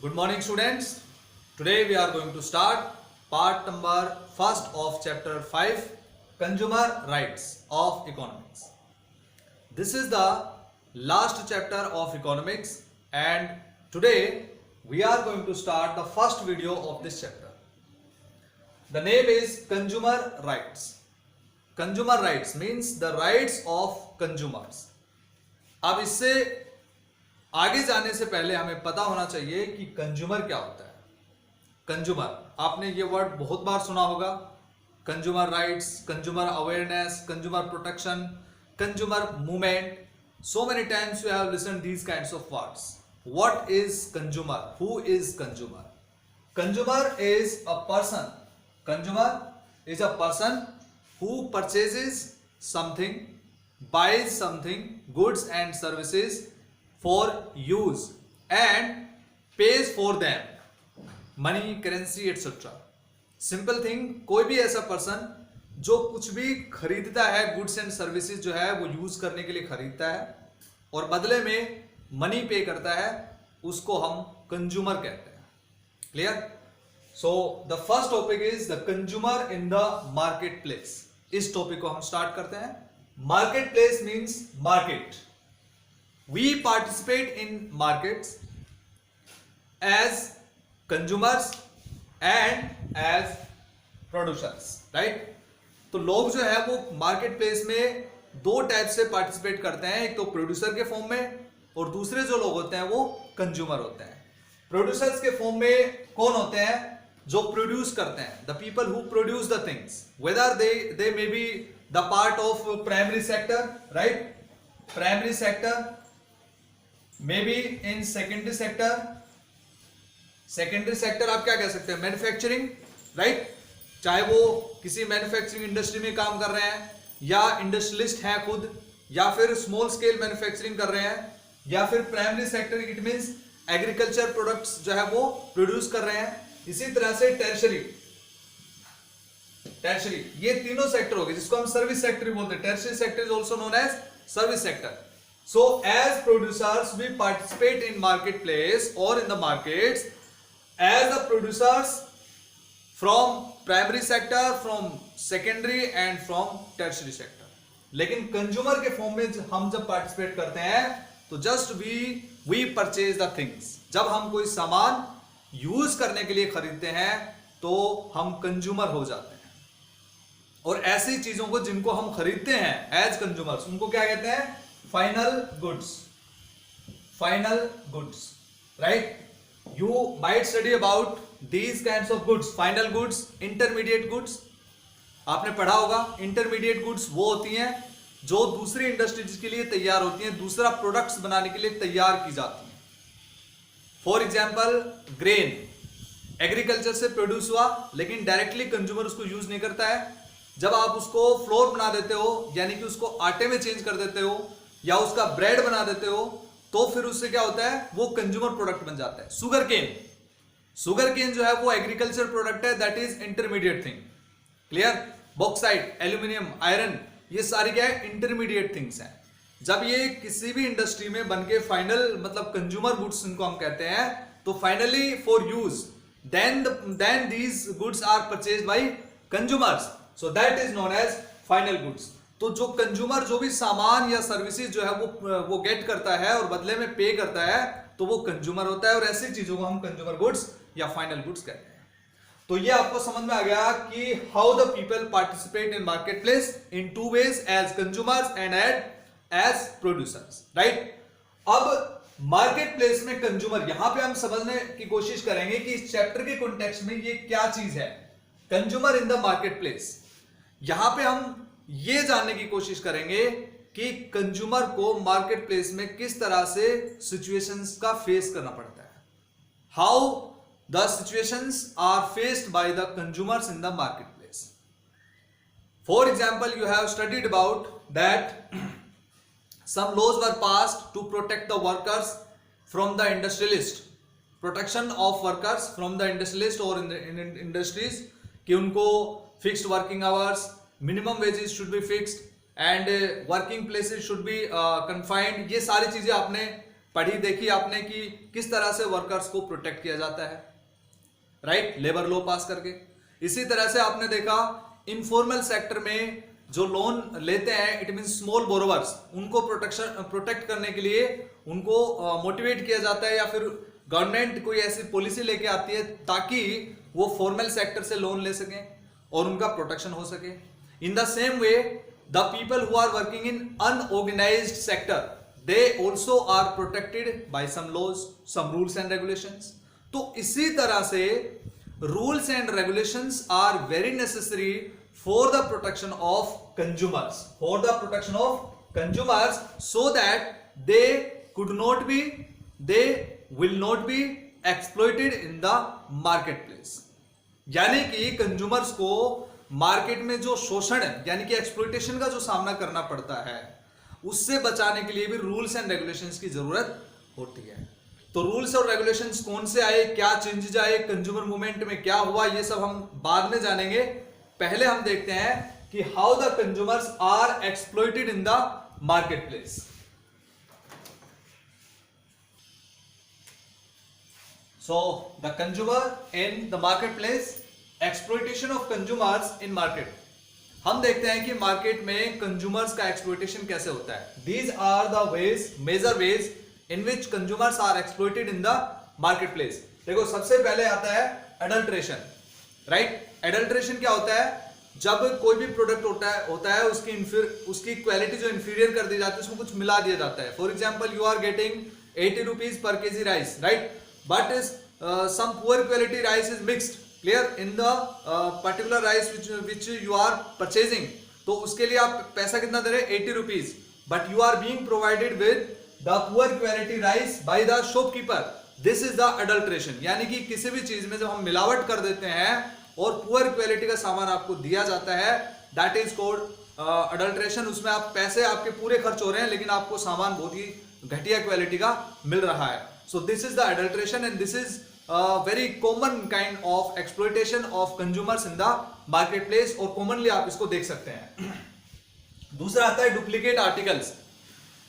Good morning, students. Today we are going to start part number first of chapter 5, Consumer Rights of Economics. This is the last chapter of economics, and today we are going to start the first video of this chapter. The name is Consumer Rights. Consumer rights means the rights of consumers. अब इससे आगे जाने से पहले हमें पता होना चाहिए कि कंज्यूमर क्या होता है. कंज्यूमर, आपने ये वर्ड बहुत बार सुना होगा. Consumer rights, consumer awareness, consumer protection, consumer movement. So many times you have listened these kinds of words. What is consumer? Who is consumer? Consumer is a person. Consumer is a person who purchases something, buys something, goods and services for use and pays for them. Money, currency, etc. Simple thing, कोई भी ऐसा person जो कुछ भी खरीदता है, goods and services जो है वो यूज करने के लिए खरीदता है और बदले में मनी पे करता है, उसको हम कंज्यूमर कहते हैं. Clear? So the first topic is the consumer in the market place. इस टॉपिक को हम स्टार्ट करते हैं. Market place means market. We participate in markets as consumers and as producers, right? तो लोग जो है वो मार्केट प्लेस में दो टाइप से पार्टिसिपेट करते हैं. एक तो प्रोड्यूसर के फॉर्म में और दूसरे जो लोग होते हैं वो कंज्यूमर होते हैं. प्रोड्यूसर्स के फॉर्म में कौन होते हैं? जो प्रोड्यूस करते हैं, the people who produce the things, whether they may be the part of primary sector, right? Primary sector, maybe in secondary sector. secondary sector आप क्या कह सकते हैं? Manufacturing, right? चाहे वो किसी मैन्युफैक्चरिंग इंडस्ट्री में काम कर रहे हैं या इंडस्ट्रियलिस्ट हैं खुद, या फिर स्मॉल स्केल मैन्युफैक्चरिंग कर रहे हैं, या फिर primary sector it means agriculture products जो है वो प्रोड्यूस कर रहे हैं. इसी तरह से टर्शरी, ये तीनों सेक्टर हो गए जिसको हम सर्विस सेक्टर बोलते हैं. Tertiary sector is also known as service sector. So as producers we participate in marketplace or in the markets as the producers from primary sector, from secondary and from tertiary sector. लेकिन consumer के form में हम जब participate करते हैं तो just we purchase the things. जब हम कोई सामान यूज करने के लिए खरीदते हैं तो हम कंज्यूमर हो जाते हैं. और ऐसी चीजों को जिनको हम खरीदते हैं एज कंज्यूमर्स उनको क्या कहते हैं? Final goods. Final goods, right? You might study about these kinds of goods. Final goods, intermediate goods. आपने पढ़ा होगा इंटरमीडिएट गुड्स वो होती हैं जो दूसरी इंडस्ट्रीज के लिए तैयार होती हैं, दूसरा प्रोडक्ट्स बनाने के लिए तैयार की जाती हैं. फॉर एग्जाम्पल ग्रेन, एग्रीकल्चर से प्रोड्यूस हुआ लेकिन डायरेक्टली कंज्यूमर उसको यूज नहीं करता है. जब आप उसको फ्लोर बना देते हो यानी कि उसको आटे में चेंज कर देते हो या उसका ब्रेड बना देते हो तो फिर उससे क्या होता है? वो कंज्यूमर प्रोडक्ट बन जाता है. सुगर केन जो है वो एग्रीकल्चर प्रोडक्ट है, that is intermediate thing. Clear? Bauxite, aluminium, iron, ये सारी क्या है? इंटरमीडिएट थिंग्स हैं. जब ये किसी भी इंडस्ट्री में बनके फाइनल मतलब कंज्यूमर गुड्स इनको हम कहते हैं तो finally for use then these goods are purchased by consumers. So that is known as final goods. तो जो कंज्यूमर जो भी सामान या सर्विसेज जो है वो गेट करता है और बदले में पे करता है तो वो कंज्यूमर होता है. और ऐसी चीजों को हम कंज्यूमर गुड्स या फाइनल गुड्स कहते हैं. तो ये आपको समझ में आ गया कि how the people participate in market place in two ways, as consumers and as producers, right? अब मार्केट प्लेस में कंज्यूमर, यहां पे हम समझने की कोशिश करेंगे कि इस चैप्टर के कॉन्टेक्स्ट में ये क्या चीज है. Consumer in the market place, यहां पे हम ये जानने की कोशिश करेंगे कि कंज्यूमर को मार्केट प्लेस में किस तरह से सिचुएशंस का फेस करना पड़ता है. How the situations are faced by the consumers in the market place. For example you have studied about that some laws were passed to protect the workers from the industrialist. Protection of workers from the industrialist or in industries कि उनको fixed working hours, minimum wages should be fixed and working places should be confined. ये सारी चीजें आपने पढ़ी देखी आपने कि किस तरह से वर्कर्स को प्रोटेक्ट किया जाता है, राइट, लेबर लॉ पास करके। इसी तरह से आपने देखा इनफॉर्मल सेक्टर में जो लोन लेते हैं, इट मीन स्मॉल बोरोवर्स, उनको प्रोटेक्ट करने के लिए उनको मोटिवेट किया जाता है, या फिर गवर्नमेंट कोई ऐसी पॉलिसी लेके आती है ताकि वो फॉर्मल सेक्टर से लोन ले सकें और उनका प्रोटेक्शन हो सके। In the same way the people who are working in unorganised sector, they also are protected by some laws, some rules and regulations. तो इसी तरह से rules and regulations are very necessary for the protection of consumers, for the protection of consumers, so that they could not be, they will not be exploited in the market place. यानी कि consumers को market में जो शोषण यानी कि exploitation का जो सामना करना पड़ता है, उससे बचाने के लिए भी रूल्स एंड रेगुलेशंस की जरूरत होती है। तो रूल्स और रेगुलेशंस कौन से आए, क्या चेंजेस आए, कंज्यूमर मूवमेंट में क्या हुआ, ये सब हम बाद में जानेंगे। पहले हम देखते हैं कि how the consumers are exploited in the market place. So the consumer in the marketplace, exploitation of consumers in market। हम देखते हैं कि मार्केट में कंज्यूमर्स का एक्सप्लॉइटेशन कैसे होता है। These are the ways, major ways in which consumers are exploited in the marketplace। देखो सबसे पहले आता है adulteration, right? adulteration क्या होता है? जब कोई भी प्रोडक्ट होता है उसकी क्वालिटी जो इंफीरियर कर दी जाती है, उसमें कुछ मिला दिया जाता है। For example, you are getting 80 rupees per KG rice, right, but is some poor quality rice is mixed, clear, in the particular rice which you are purchasing। तो उसके लिए आप पैसा कितना दे रहे हैं, 80 rupees, but you are being provided with the poor quality rice by the shopkeeper। this is the adulteration। यानी कि किसी भी चीज में जब हम मिलावट कर देते हैं और पुअर क्वालिटी का सामान आपको दिया जाता है, दैट इज कॉल्ड अडल्ट्रेशन। उसमें आप पैसे आपके पूरे खर्च हो रहे हैं लेकिन आपको सामान बहुत ही घटिया क्वालिटी का मिल रहा है। So this is the adulteration and this is a very common kind of exploitation of consumers in the marketplace, और commonly आप इसको देख सकते हैं। दूसरा आता है डुप्लीकेट आर्टिकल्स।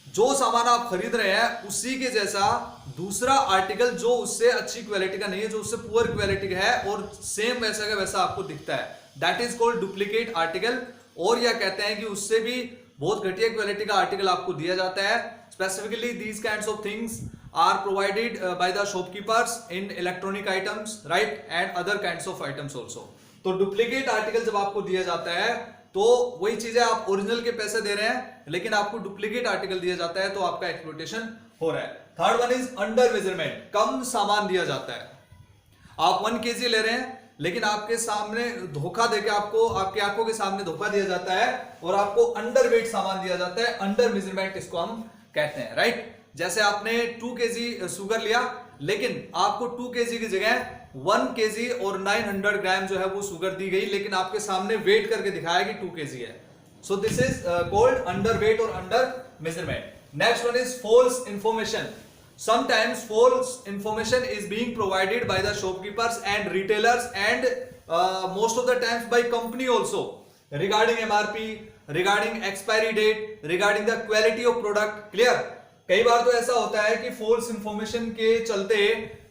जो सामान आप खरीद रहे हैं उसी के जैसा दूसरा आर्टिकल जो उससे अच्छी क्वालिटी का नहीं है, जो उससे पुअर क्वालिटी का है और सेम वैसा का वैसा आपको दिखता है, that is called duplicate article. और यह कहते हैं कि उससे भी बहुत घटिया क्वालिटी का आर्टिकल आपको दिया जाता है। Specifically these kinds of things are provided by the shopkeepers in electronic items, right, and other kinds of items also। तो डुप्लीकेट आर्टिकल जब आपको दिया जाता है तो वही चीजें आप ओरिजिनल के पैसे दे रहे हैं लेकिन आपको डुप्लीकेट आर्टिकल दिया जाता है, तो आपका एक्सप्लॉइटेशन हो रहा है। Third one is under measurement, कम सामान दिया जाता है। आप 1 kg ले रहे हैं लेकिन आपके सामने धोखा देके आपको आपकी आंखों के सामने धोखा दिया जाता है और आपको अंडर वेट सामान दिया जाता है। अंडर मेजरमेंट इसको हम कहते हैं, राइट। जैसे आपने 2 kg शुगर लिया लेकिन आपको 2 kg की जगह 1 kg और 900 ग्राम जो है वो शुगर दी गई, लेकिन आपके सामने वेट करके दिखाया कि 2 kg है। So this is called under weight और under measurement. Next one is false information. Sometimes false information is being provided by the shopkeepers and retailers and most of the times by company also regarding MRP, regarding expiry date, regarding the quality of product, clear। कई बार तो ऐसा होता है कि false information के चलते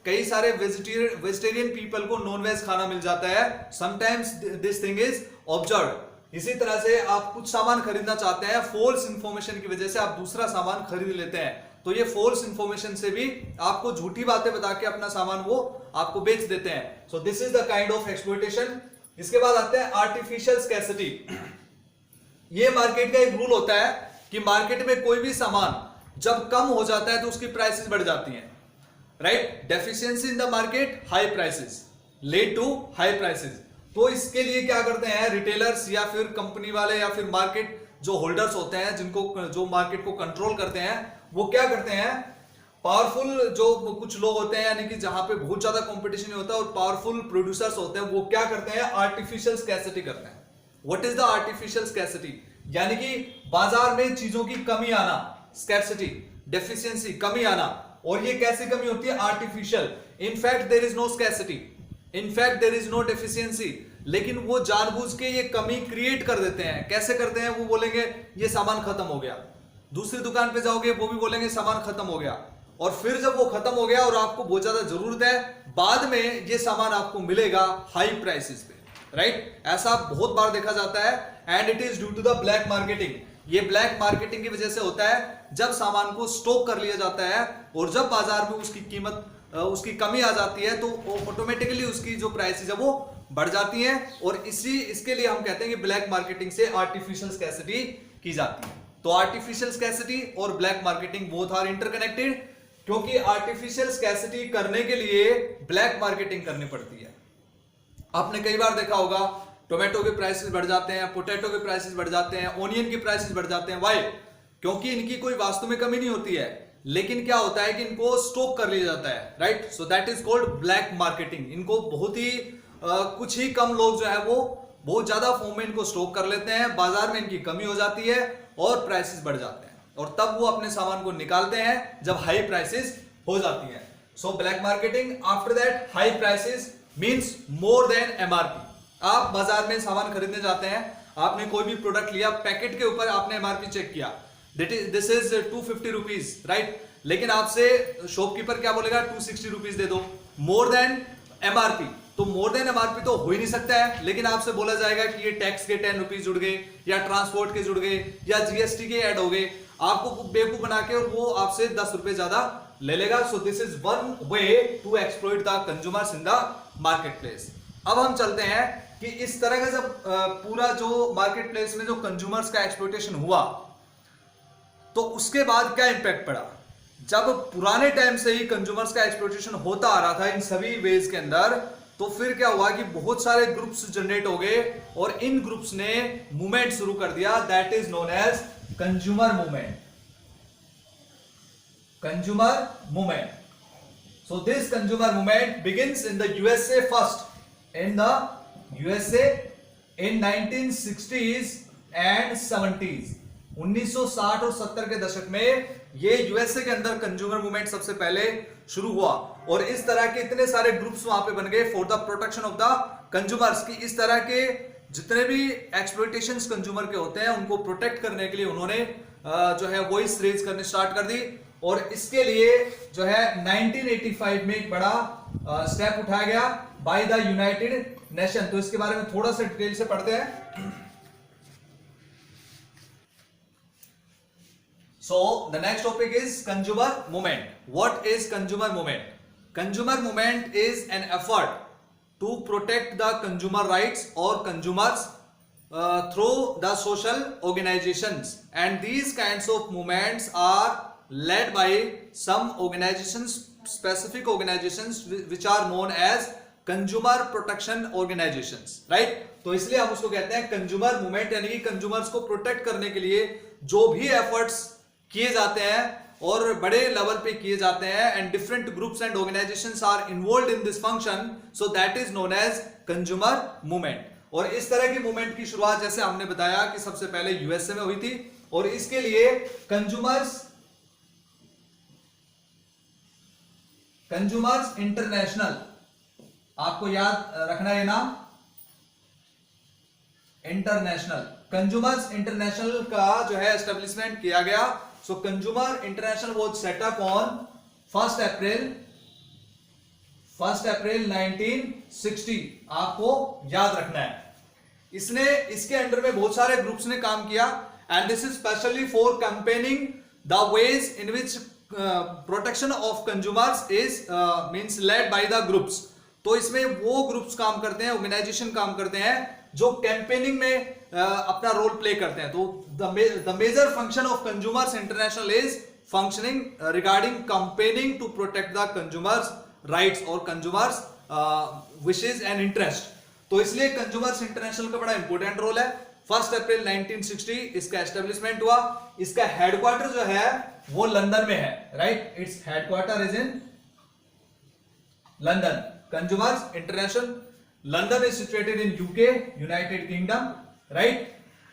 कई सारे वेजिटेरियन पीपल को नॉन वेज खाना मिल जाता है। Sometimes this thing is observed. इसी तरह से आप कुछ सामान खरीदना चाहते हैं, फॉल्स इंफॉर्मेशन की वजह से आप दूसरा सामान खरीद लेते हैं, तो ये फॉल्स इंफॉर्मेशन से भी आपको झूठी बातें बता के अपना सामान वो आपको बेच देते हैं। सो this is the kind of exploitation. इसके बाद आते हैं आर्टिफिशियल स्कैर्सिटी। ये मार्केट का एक रूल होता है कि मार्केट में कोई भी सामान जब कम हो जाता है तो उसकी प्राइसेस बढ़ जाती हैं, right. Deficiency in the market, high prices lead to high prices. तो इसके लिए क्या करते हैं रिटेलर्स या फिर कंपनी वाले या फिर मार्केट जो होल्डर्स होते हैं, जिनको जो मार्केट को कंट्रोल करते हैं, वो क्या करते हैं, पावरफुल जो कुछ लोग होते हैं यानी कि जहां पे बहुत ज्यादा कंपटीशन होता है और पावरफुल प्रोड्यूसर्स होते हैं, वो क्या करते हैं आर्टिफिशियल स्कैर्सिटी करते हैं। What is the artificial scarcity? यानी कि बाजार में चीजों की कमी आना, स्कैर्सिटी, डेफिशिएंसी, कमी आना। और ये कैसी कमी होती है? Artificial. In fact there is no scarcity, in fact there is no deficiency, लेकिन वो जानबूझ के ये कमी क्रिएट कर देते हैं। कैसे करते हैं? वो बोलेंगे ये सामान खत्म हो गया, दूसरी दुकान पे जाओगे वो भी बोलेंगे सामान खत्म हो गया, और फिर जब वो खत्म हो गया और आपको बहुत ज्यादा जरूरत है, बाद में ये सामान आपको मिलेगा हाई प्राइसेस पे, राइट? ऐसा बहुत बार देखा जाता है and it is due to the black marketing. ये ब्लैक मार्केटिंग की वजह से होता है, जब सामान को स्टॉक कर लिया जाता है और जब बाजार में उसकी कीमत उसकी कमी आ जाती है तो ऑटोमेटिकली उसकी जो प्राइसेस है वो बढ़ जाती है, और इसके लिए हम कहते हैं कि ब्लैक मार्केटिंग से आर्टिफिशियल स्कैसिटी की जाती है। तो आर्टिफिशियल स्कैसिटी और black marketing both are interconnected, क्योंकि आर्टिफिशियल स्कैसिटी करने के लिए ब्लैक मार्केटिंग करनी पड़ती है। आपने कई बार देखा होगा टोमेटो के प्राइसेस बढ़ जाते हैं, पोटैटो के प्राइसेस बढ़ जाते हैं, ओनियन के प्राइसेस बढ़ जाते हैं। व्हाई? क्योंकि इनकी कोई वास्तव में कमी नहीं होती है, लेकिन क्या होता है कि इनको स्टॉक कर लिया जाता है, right? So that is called black marketing. इनको बहुत ही कुछ ही कम लोग जो है वो बहुत ज्यादा फॉर्म में इनको स्टॉक कर लेते हैं, बाजार में इनकी कमी हो जाती है और प्राइसेस बढ़ जाते हैं, और तब वो अपने सामान को निकालते हैं जब हाई प्राइसेस हो जाती है। So black marketing, after that high prices means more than MRP. आप बाजार में सामान खरीदने जाते हैं, आपने कोई भी प्रोडक्ट लिया, पैकेट के ऊपर आपने एमआरपी चेक किया, दिस इज 250 रुपीज, राइट? लेकिन आपसे शॉपकीपर क्या बोलेगा? 260 रुपीज दे दो, मोर देन एमआरपी। तो मोर देन एमआरपी तो हो ही नहीं सकता है, लेकिन आपसे बोला जाएगा कि ये टैक्स के 10 रुपीज जुड़ गए, या ट्रांसपोर्ट के जुड़ गए, या जीएसटी के ऐड हो गए, आपको बेवकूफ बना के और वो आपसे 10 रुपए ज्यादा ले लेगा। So this is one way to exploit the consumers in the market place. अब हम चलते हैं कि इस तरह का जब पूरा जो मार्केट प्लेस में जो कंज्यूमर्स का एक्सप्लॉइटेशन हुआ, तो उसके बाद क्या इंपैक्ट पड़ा। जब पुराने टाइम से ही कंज्यूमर्स का एक्सप्लॉइटेशन होता आ रहा था इन सभी वेज के अंदर, तो फिर क्या हुआ कि बहुत सारे ग्रुप्स जनरेट हो गए और इन ग्रुप्स ने मूवमेंट शुरू कर दिया, that is known as consumer movement. Consumer movement. So this consumer movement begins in the USA first, in the USA in 1960s and 70s। 1960 और 70 के दशक में ये यूएसए के अंदर कंज्यूमर मूवमेंट सबसे पहले शुरू हुआ, और इस तरह के इतने सारे ग्रुप्स वहां पे बन गए for the protection of the consumers की। इस तरह के जितने भी एक्सप्लॉइटेशंस कंज्यूमर के होते हैं उनको प्रोटेक्ट करने के लिए उन्होंने जो है वॉइस रेज करने स्टार्ट कर दी, और इसके लिए जो है 1985 में एक बड़ा स्टेप उठाया गया बाय द यूनाइटेड नेशन। तो इसके बारे में थोड़ा सा डिटेल से पढ़ते हैं। So the next topic is consumer movement. What is consumer movement? Consumer movement is an effort to protect the consumer rights और consumers through the social organizations, and these kinds of movements are led by some organizations, specific organizations which are known as consumer protection organizations, right? तो इसलिए हम उसको कहते हैं consumer movement, यानी कि consumers को प्रोटेक्ट करने के लिए जो भी एफर्ट्स किए जाते हैं और बड़े लेवल पे किए जाते हैं, and different groups and organisations are involved in this function, so that is known as consumer movement. और इस तरह की मूवमेंट की शुरुआत जैसे हमने बताया कि सबसे पहले यूएसए में हुई थी, और इसके लिए कंज्यूमर्स इंटरनेशनल, आपको याद रखना है नाम, इंटरनेशनल कंज्यूमर्स इंटरनेशनल का जो है एस्टेब्लिशमेंट किया गया। सो consumer international was set up on 1 अप्रैल 1960, आपको याद रखना है। इसके अंडर में बहुत सारे ग्रुप्स ने काम किया, and this is specially for campaigning the ways in which protection of consumers is means led by the groups. तो इसमें वो ग्रुप्स काम करते हैं, ऑर्गेनाइजेशन काम करते हैं जो कैंपेनिंग में अपना रोल प्ले करते हैं। तो the major function of consumers international is functioning regarding campaigning to protect the consumers rights और कंज्यूमर्स विशेस एंड इंटरेस्ट। तो इसलिए कंज्यूमर्स इंटरनेशनल का बड़ा इंपॉर्टेंट रोल है। 1 अप्रैल 1960 इसका एस्टेब्लिशमेंट हुआ। इसका हेडक्वार्टर जो है वो लंदन में है, right? Its headquarter is in London. Consumers international London is situated in UK, United Kingdom, right?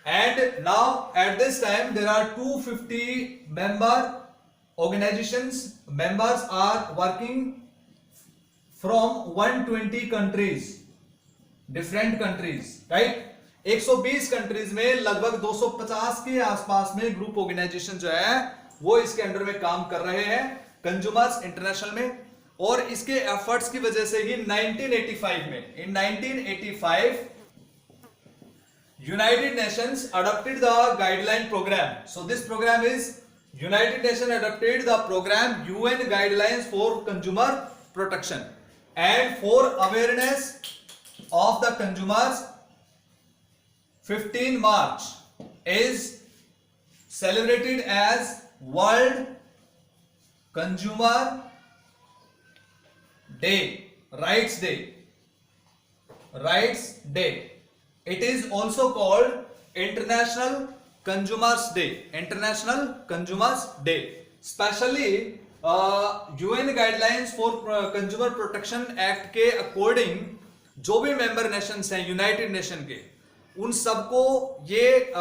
And now at this time there are 250 member organizations. Members are working from 120 countries, different countries, right? 120 countries में लगभग 250 के आसपास में group organisation जो है वो इसके under में काम कर रहे हैं। कंज्यूमर्स इंटरनेशनल में, और इसके एफर्ट्स की वजह से ही 1985 में, इन 1985 United Nations adopted the guideline program. So this program is United Nations adopted the program UN guidelines for consumer protection, and for awareness of the consumers 15 March is celebrated as World Consumer Day, Rights Day. It is also called International Consumers Day. International Consumers Day. Specially UN Guidelines for Consumer Protection Act के according जो भी member Nations हैं United nation के, उन सबको ये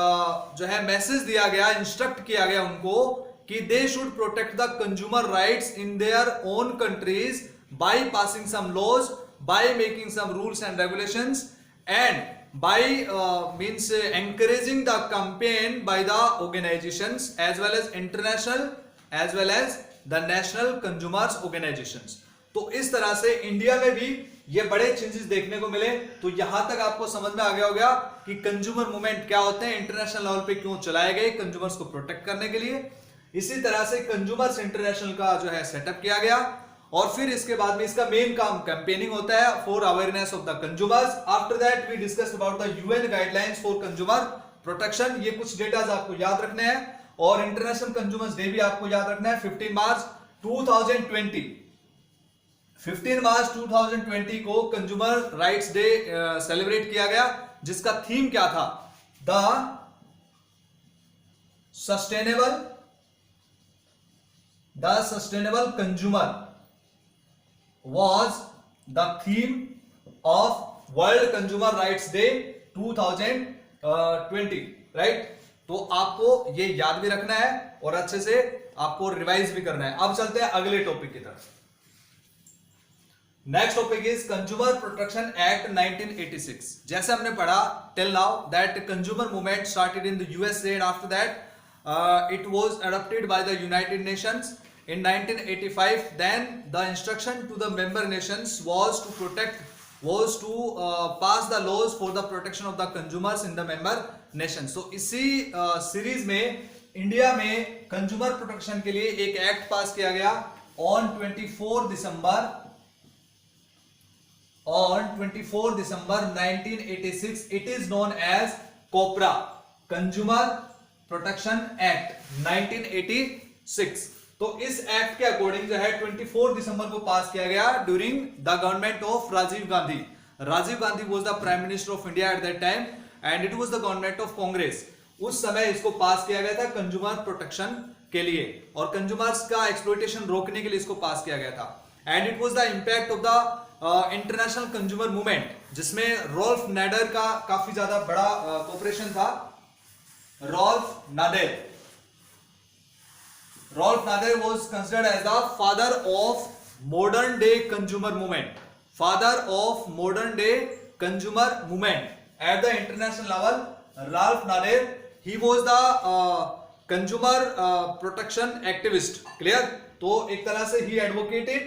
जो है मैसेज दिया गया, इंस्ट्रक्ट किया गया उनको कि they should protect the consumer rights in their own countries by passing some laws, by making some rules and regulations, and by means encouraging the campaign by the organizations as well as international as well as the national consumers organizations. तो इस तरह से India में भी ये बड़े changes देखने को मिले। तो यहां तक आपको समझ में आ गया होगा कि कंज्यूमर मूवमेंट क्या होते हैं, इंटरनेशनल लेवल पे क्यों चलाए गए, कंज्यूमर्स को प्रोटेक्ट करने के लिए। इसी तरह से कंज्यूमर्स इंटरनेशनल का जो है सेटअप किया गया, और फिर इसके बाद में इसका मेन काम कैंपेनिंग होता है for awareness of the consumers. After that we discussed about the UN guidelines for consumer protection. ये कुछ डेटाज आपको याद रखने हैं, और इंटरनेशनल कंज्यूमर्स डे भी आपको याद रखना है 15 मार्च 2020। 15 मार्च 2020 को कंज्यूमर राइट्स डे सेलिब्रेट किया गया, जिसका थीम क्या था, the sustainable consumer was the theme of World Consumer Rights Day 2020, right? तो आपको ये याद भी रखना है और अच्छे से आपको रिवाइज भी करना है। अब चलते हैं अगले टॉपिक की तरफ। Next topic is consumer protection act 1986। जैसे हमने पढ़ा till now that consumer movement started in the USA, and after that it was adopted by the United Nations in 1985. Then the instruction to the member nations was to pass the laws for the protection of the consumers in the member nations. So इसी series में India में consumer protection के लिए एक act पास किया गया on 24 December 1986. It is known as COPRA, Consumer Protection Act 1986. तो इस एक्ट के अकॉर्डिंग जो है 24 दिसंबर को पास किया गया during the government of Rajiv Gandhi. Rajiv Gandhi was the prime minister of India at that time, and it was the government of Congress. उस समय इसको पास किया गया था कंज्यूमर प्रोटेक्शन के लिए, और कंज्यूमर्स का एक्सप्लॉयटेशन रोकने के लिए इसको पास किया गया था। And it was the impact of the international consumer movement, जिसमें रॉल्फ नाडेर का काफी ज्यादा बड़ा कोऑपरेशन था। Rolf Nader was considered as the father of modern day consumer movement. Father of modern day consumer movement at the international level. Rolf Nader, he was the consumer protection activist. Clear? तो एक तरह से he advocated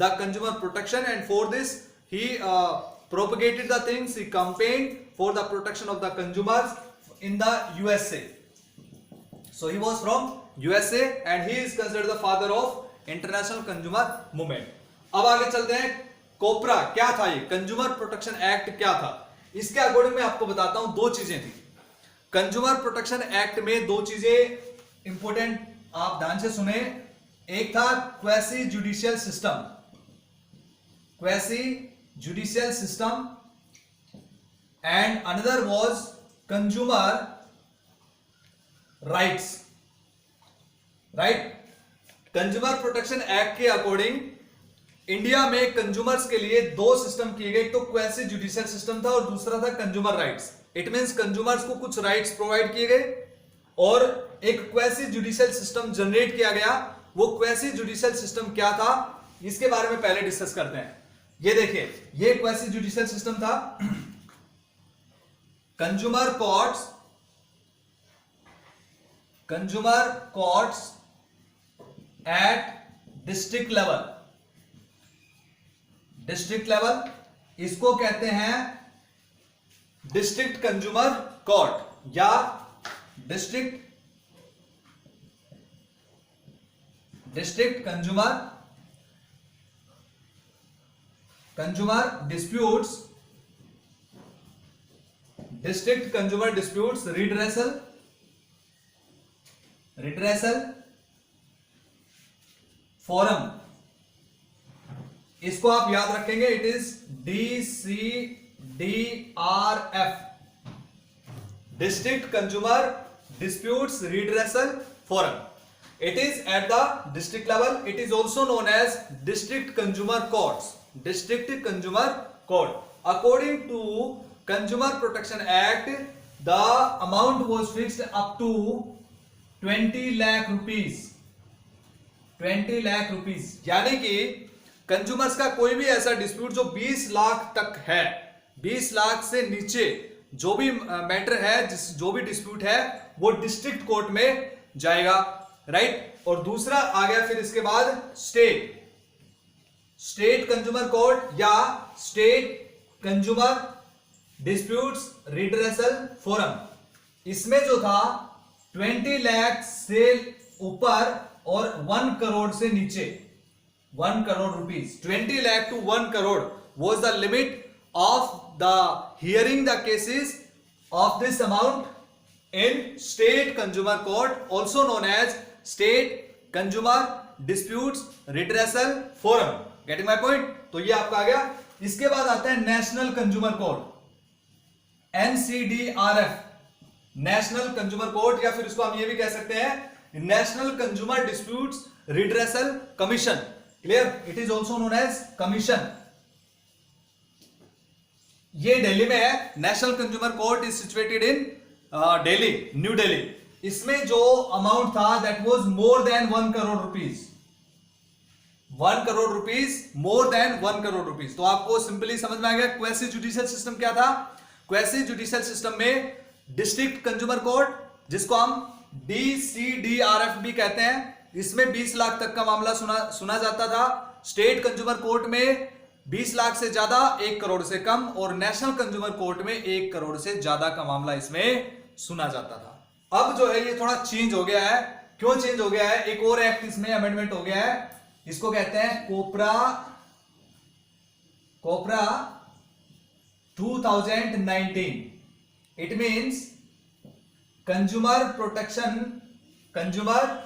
the consumer protection, and for this he propagated the things. He campaigned for the protection of the consumers in the USA. So he was from USA and he is considered the father of international consumer movement. अब आगे चलते हैं, कोपरा क्या था, ये consumer protection act क्या था। इसके अकॉर्डिंग मैं आपको बताता हूं, दो चीजें थी कंज्यूमर प्रोटेक्शन एक्ट में। दो चीजें इंपॉर्टेंट, आप ध्यान से सुने। एक था quasi judicial system, and another was consumer rights, right. Consumer protection act के अकॉर्डिंग इंडिया में कंज्यूमर्स के लिए दो सिस्टम किए गए, तो क्वेसी जुडिशियल सिस्टम था और दूसरा था consumer rights. It means consumers को कुछ राइट्स प्रोवाइड किए गए और एक क्वेसी जुडिशियल सिस्टम जनरेट किया गया। वो क्वेसी जुडिशियल सिस्टम क्या था, इसके बारे में पहले डिस्कस करते हैं। ये देखिए, ये क्वेसी जुडिशियल सिस्टम था। Consumer courts at district level इसको कहते हैं डिस्ट्रिक्ट कंज्यूमर कोर्ट या district consumer disputes redressal forum. इसको आप याद रखेंगे, it is DCDRF, district consumer disputes redressal forum. It is at the district level. It is also known as district consumer courts. According to Consumer Protection Act, the amount was fixed up to 20 lakh rupees. 20 lakh rupees. यानी कि consumers का कोई भी ऐसा dispute जो 20 लाख तक है, 20 लाख से नीचे जो भी मैटर है, जो भी डिस्प्यूट है, वो डिस्ट्रिक्ट कोर्ट में जाएगा, राइट। और दूसरा आ गया फिर इसके बाद स्टेट कंज्यूमर कोर्ट या state consumer disputes redressal forum. इसमें जो था 20 लाख से ऊपर और 1 करोड़ से नीचे, 1 crore rupees, 20 lakh to 1 crore was the limit of the hearing the cases of this amount in state consumer court, also known as state consumer disputes redressal forum. Getting my point? तो ये आपका आ गया। इसके बाद आता है national consumer court, NCDRF, national consumer court, या फिर इसको हम ये भी कह सकते हैं national consumer disputes redressal commission. Clear? It is also known as commission. ये दिल्ली में है। National consumer court is situated in Delhi, new Delhi. इसमें जो अमाउंट था that was more than 1 crore rupees, 1 crore rupees, more than 1 crore rupees. तो आपको सिंपली समझ में आ गया क्वेसी जुडिशियल सिस्टम क्या था। क्वेसी जुडिशियल सिस्टम में डिस्ट्रिक्ट कंज्यूमर कोर्ट, जिसको हम DCDRF भी कहते हैं, इसमें 20 लाख तक का मामला सुना जाता था। स्टेट कंज्यूमर कोर्ट में 20 लाख से ज्यादा, 1 करोड़ से कम, और नेशनल कंज्यूमर कोर्ट में 1 करोड़ से ज्यादा का मामला इसमें सुना जाता था। अब जो है ये थोड़ा चेंज हो गया है। क्यों चेंज हो गया है? एक और एक्ट इसमें अमेंडमेंट हो गया है, इसको कहते हैं कोपरा 2019। It means consumer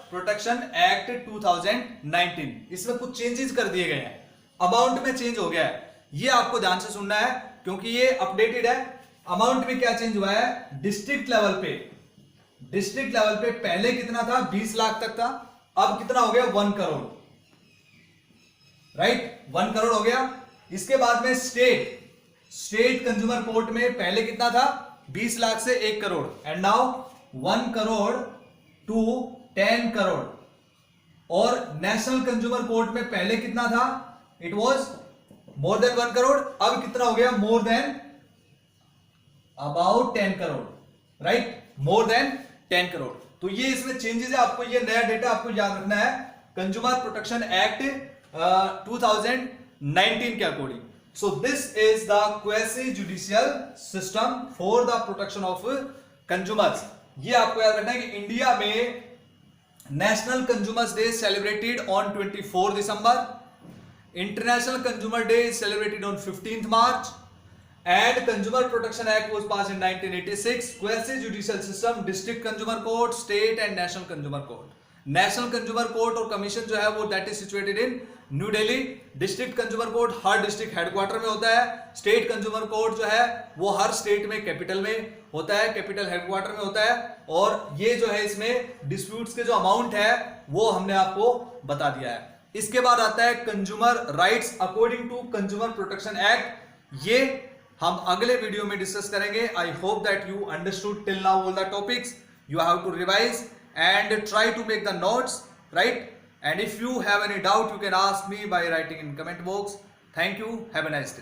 protection act 2019। इसमें कुछ चेंजेस कर दिए गए हैं, अमाउंट में चेंज हो गया है। ये आपको ध्यान से सुनना है क्योंकि ये अपडेटेड है। अमाउंट में क्या चेंज हुआ है? डिस्ट्रिक्ट लेवल पे पहले कितना था? 20 लाख तक था, अब कितना हो गया? 1 करोड़, राइट, 1 करोड़ हो गया। इसके बाद में स्टेट कंज्यूमर कोर्ट में पहले कितना था? 20 लाख से 1 crore, and now 1 crore to 10 crore. और नेशनल कंज्यूमर कोर्ट में पहले कितना था? It was more than 1 crore, अब कितना हो गया? More than about 10 crore, right, more than 10 crore. तो ये इसमें चेंजेस है, आपको ये नया डेटा आपको याद रखना है कंज्यूमर प्रोटेक्शन एक्ट 2019 के according. So this is the quasi judicial system for the protection of consumers. ये आपको याद रखना है कि इंडिया में national consumers day celebrated on 24 December, international consumer day is celebrated on 15th March, and Consumer Protection Act was passed in 1986. Quasi judicial system, district consumer court, state and national consumer court. National consumer court और commission जो है वो that is situated in new Delhi. District consumer court her district headquarter में होता है। State consumer court जो है वो हर स्टेट में कैपिटल में होता है, कैपिटल हेडक्वार्टर में होता है। और ये जो है इसमें डिस्प्यूट्स के जो अमाउंट है वो हमने आपको बता दिया है। इसके बाद आता है consumer rights according to consumer protection act. ये हम अगले वीडियो में डिस्कस करेंगे। I hope that you understood till now all the topics. You have to revise and try to make the notes, right? And if you have any doubt, you can ask me by writing in comment box. Thank you. Have a nice day.